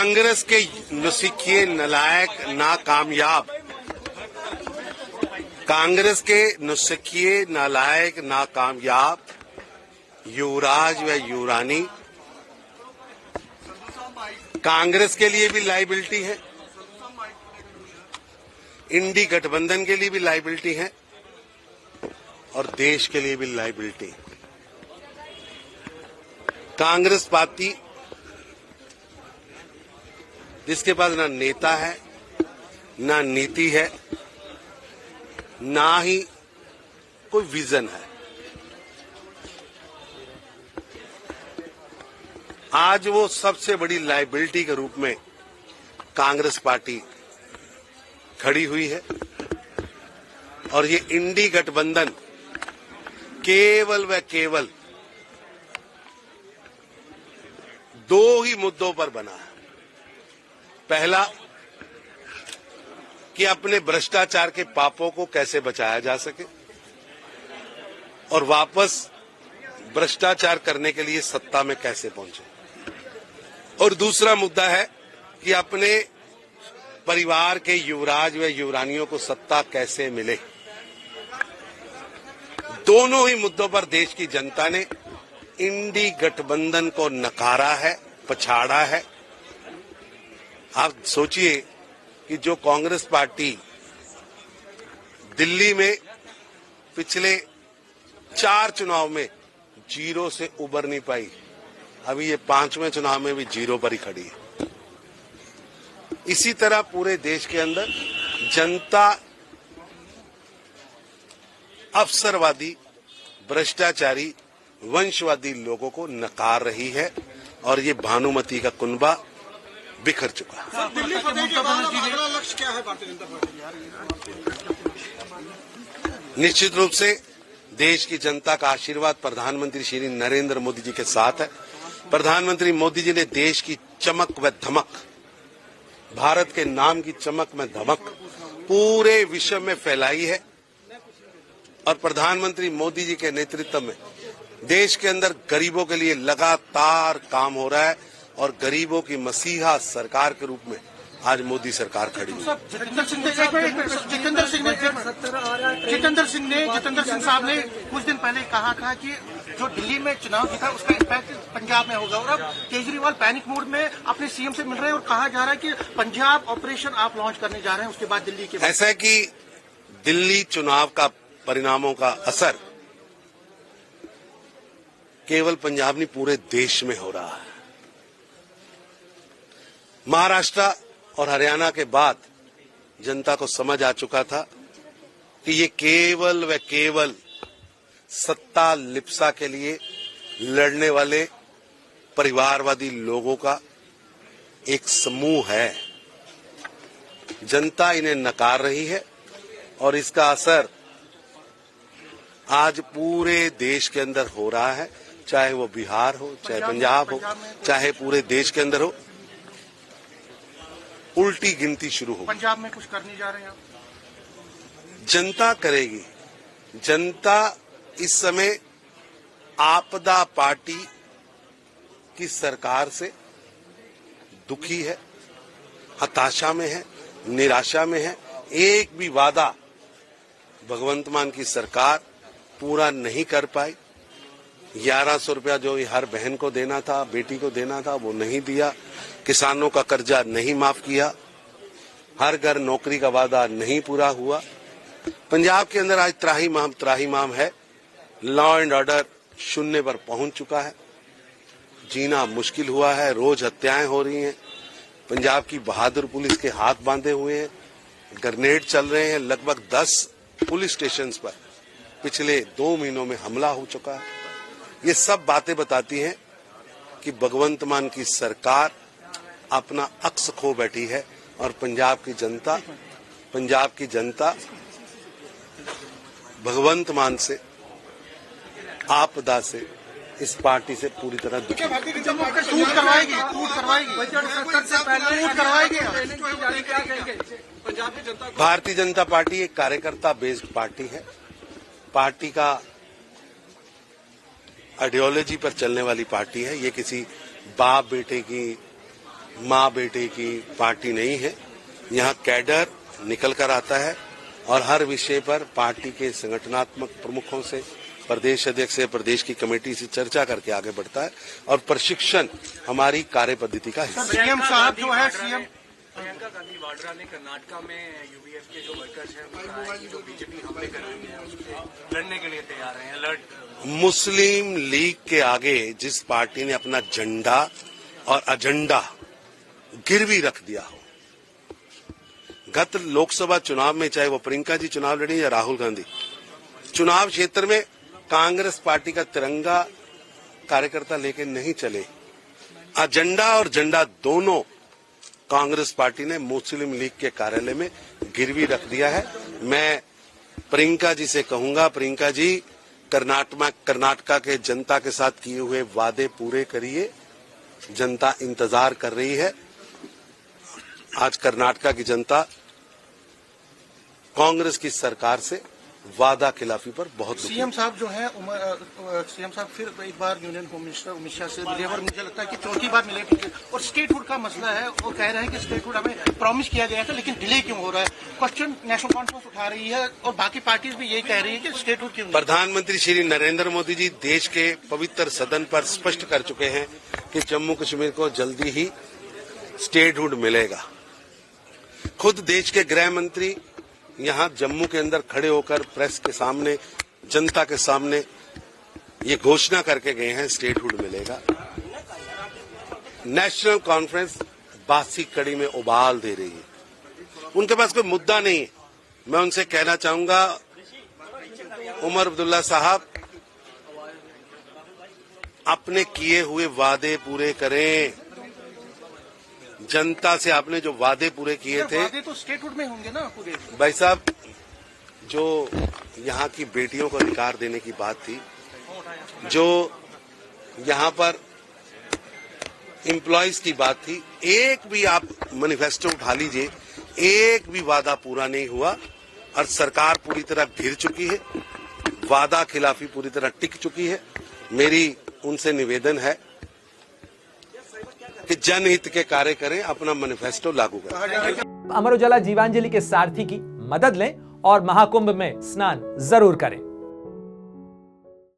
कांग्रेस के नुसिखिए नालायक नाकामयाब, कांग्रेस के नुसिखिए नालायक नाकामयाब युवराज व युवरानी कांग्रेस के लिए भी लाइबिलिटी है, इंडी गठबंधन के लिए भी लाइबिलिटी है और देश के लिए भी लाइबिलिटी है। कांग्रेस पार्टी जिसके पास ना नेता है, ना नीति है, ना ही कोई विजन है। आज वो सबसे बड़ी लायबिलिटी के रूप में कांग्रेस पार्टी खड़ी हुई है और ये इंडी गठबंधन केवल व केवल दो ही मुद्दों पर बना है। पहला कि अपने भ्रष्टाचार के पापों को कैसे बचाया जा सके और वापस भ्रष्टाचार करने के लिए सत्ता में कैसे पहुंचे, और दूसरा मुद्दा है कि अपने परिवार के युवराज व युवरानियों को सत्ता कैसे मिले। दोनों ही मुद्दों पर देश की जनता ने इंडी गठबंधन को नकारा है, पछाड़ा है। आप सोचिए कि जो कांग्रेस पार्टी दिल्ली में पिछले 4 चुनाव में जीरो से उबर नहीं पाई, अभी ये 5वें चुनाव में भी जीरो पर ही खड़ी है। इसी तरह पूरे देश के अंदर जनता अवसरवादी, भ्रष्टाचारी, वंशवादी लोगों को नकार रही है और ये भानुमति का कुनबा बिखर चुका है। दिल्ली फतेह के बाद अगला लक्ष्य क्या है भारतीय जनता पार्टी? निश्चित रूप से देश की जनता का आशीर्वाद प्रधानमंत्री श्री नरेंद्र मोदी जी के साथ है। प्रधानमंत्री मोदी जी ने देश की चमक व धमक, भारत के नाम की चमक में धमक पूरे विश्व में फैलाई है और प्रधानमंत्री मोदी जी के नेतृत्व में देश के अंदर गरीबों के लिए लगातार काम हो रहा है और गरीबों की मसीहा सरकार के रूप में आज मोदी सरकार खड़ी है। जितेंद्र सिंह साहब ने कुछ दिन पहले कहा था कि जो दिल्ली में चुनाव जीता उसका इम्पैक्ट पंजाब में होगा, और अब केजरीवाल पैनिक मोड में अपने सीएम से मिल रहे हैं और कहा जा रहा है कि पंजाब ऑपरेशन आप लॉन्च करने जा रहे हैं उसके बाद दिल्ली के। ऐसा है कि दिल्ली चुनाव का परिणामों का असर केवल पंजाब नहीं पूरे देश में हो रहा है। महाराष्ट्र और हरियाणा के बाद जनता को समझ आ चुका था कि ये केवल व केवल सत्ता लिप्सा के लिए लड़ने वाले परिवारवादी लोगों का एक समूह है। जनता इन्हें नकार रही है और इसका असर आज पूरे देश के अंदर हो रहा है, चाहे वो बिहार हो, चाहे पंजाब हो, चाहे पूरे देश के अंदर हो। उल्टी गिनती शुरू हो। पंजाब में कुछ करने जा रहे हैं आप? जनता करेगी। जनता इस समय आपदा पार्टी की सरकार से दुखी है, हताशा में है, निराशा में है। एक भी वादा भगवंत मान की सरकार पूरा नहीं कर पाई। 1100 रुपया जो हर बहन को देना था, बेटी को देना था, वो नहीं दिया। किसानों का कर्जा नहीं माफ किया। हर घर नौकरी का वादा नहीं पूरा हुआ। पंजाब के अंदर आज त्राहिमाम है। लॉ एंड ऑर्डर शून्य पर पहुंच चुका है। जीना मुश्किल हुआ है। रोज हत्याएं हो रही हैं। पंजाब की बहादुर पुलिस के हाथ बांधे हुए हैं। ग्रेनेड चल रहे हैं। लगभग 10 पुलिस स्टेशन पर पिछले 2 महीनों में हमला हो चुका है। ये सब बातें बताती हैं कि भगवंत मान की सरकार अपना अक्स खो बैठी है और पंजाब की जनता भगवंत मान से, आपदा से, इस पार्टी से पूरी तरह दुखी है। भारतीय जनता पार्टी एक कार्यकर्ता बेस्ड पार्टी है। पार्टी का आइडियोलॉजी पर चलने वाली पार्टी है। ये किसी बाप बेटे की माँ बेटे की पार्टी नहीं है। यहाँ कैडर निकल कर आता है और हर विषय पर पार्टी के संगठनात्मक प्रमुखों से, प्रदेश अध्यक्ष से, प्रदेश की कमेटी से चर्चा करके आगे बढ़ता है और प्रशिक्षण हमारी कार्य पद्धति का हिस्सा है। सीएम साहब जो है सीएम प्रियंका गांधी वाड्रा ने कर्नाटका में यूबीएफ के जो वर्कर्स हैं उन्होंने कहा है कि जो बीजेपी हमले कर रही है उससे लड़ने के लिए तैयार हैं। अलर्ट मुस्लिम लीग के आगे जिस पार्टी ने अपना झंडा और एजेंडा गिरवी रख दिया हो, गत लोकसभा चुनाव में चाहे वो प्रियंका जी चुनाव लड़ी या राहुल गांधी, चुनाव क्षेत्र में कांग्रेस पार्टी का तिरंगा कार्यकर्ता लेके नहीं चले। एजेंडा और झंडा दोनों कांग्रेस पार्टी ने मुस्लिम लीग के कार्यालय में गिरवी रख दिया है। मैं प्रियंका जी से कहूंगा, प्रियंका जी कर्नाटका के जनता के साथ किए हुए वादे पूरे करिए। जनता इंतजार कर रही है। आज कर्नाटका की जनता कांग्रेस की सरकार से वादा खिलाफी पर बहुत दुखी है। सीएम साहब जो है सीएम साहब फिर एक बार union home minister Amit Shah से मिले और मुझे लगता है कि चौथी बार मिले और स्टेटहुड का मसला है। वो कह रहे हैं कि स्टेटहुड हमें प्रॉमिस किया गया था लेकिन डिले क्यों हो रहा है। क्वेश्चन नेशनल कॉन्फ्रेंस उठा रही है और बाकी पार्टीज भी यही कह रही है कि स्टेटहुड क्यों। प्रधानमंत्री श्री नरेंद्र मोदी जी देश के पवित्र सदन पर स्पष्ट कर चुके हैं कि जम्मू कश्मीर को जल्दी ही स्टेटहुड मिलेगा। खुद देश के गृह मंत्री यहां जम्मू के अंदर खड़े होकर प्रेस के सामने, जनता के सामने ये घोषणा करके गए हैं स्टेटहुड मिलेगा। नेशनल कॉन्फ्रेंस बासी कड़ी में उबाल दे रही है। उनके पास कोई मुद्दा नहीं है। मैं उनसे कहना चाहूंगा, उमर अब्दुल्ला साहब, अपने किए हुए वादे पूरे करें। जनता से आपने जो वादे पूरे किए थे, वादे तो स्टेटहुड में होंगे ना पूरे। भाई साहब, जो यहाँ की बेटियों को अधिकार देने की बात थी, जो यहाँ पर एम्प्लॉयज की बात थी, एक भी आप मैनिफेस्टो उठा लीजिए, एक भी वादा पूरा नहीं हुआ और सरकार पूरी तरह घिर चुकी है। वादा खिलाफी पूरी तरह टिक चुकी है। मेरी उनसे निवेदन है कि जनहित के कार्य करें, अपना मैनिफेस्टो लागू करें। अमर उजाला जीवांजलि के सारथी की मदद लें और महाकुंभ में स्नान जरूर करें।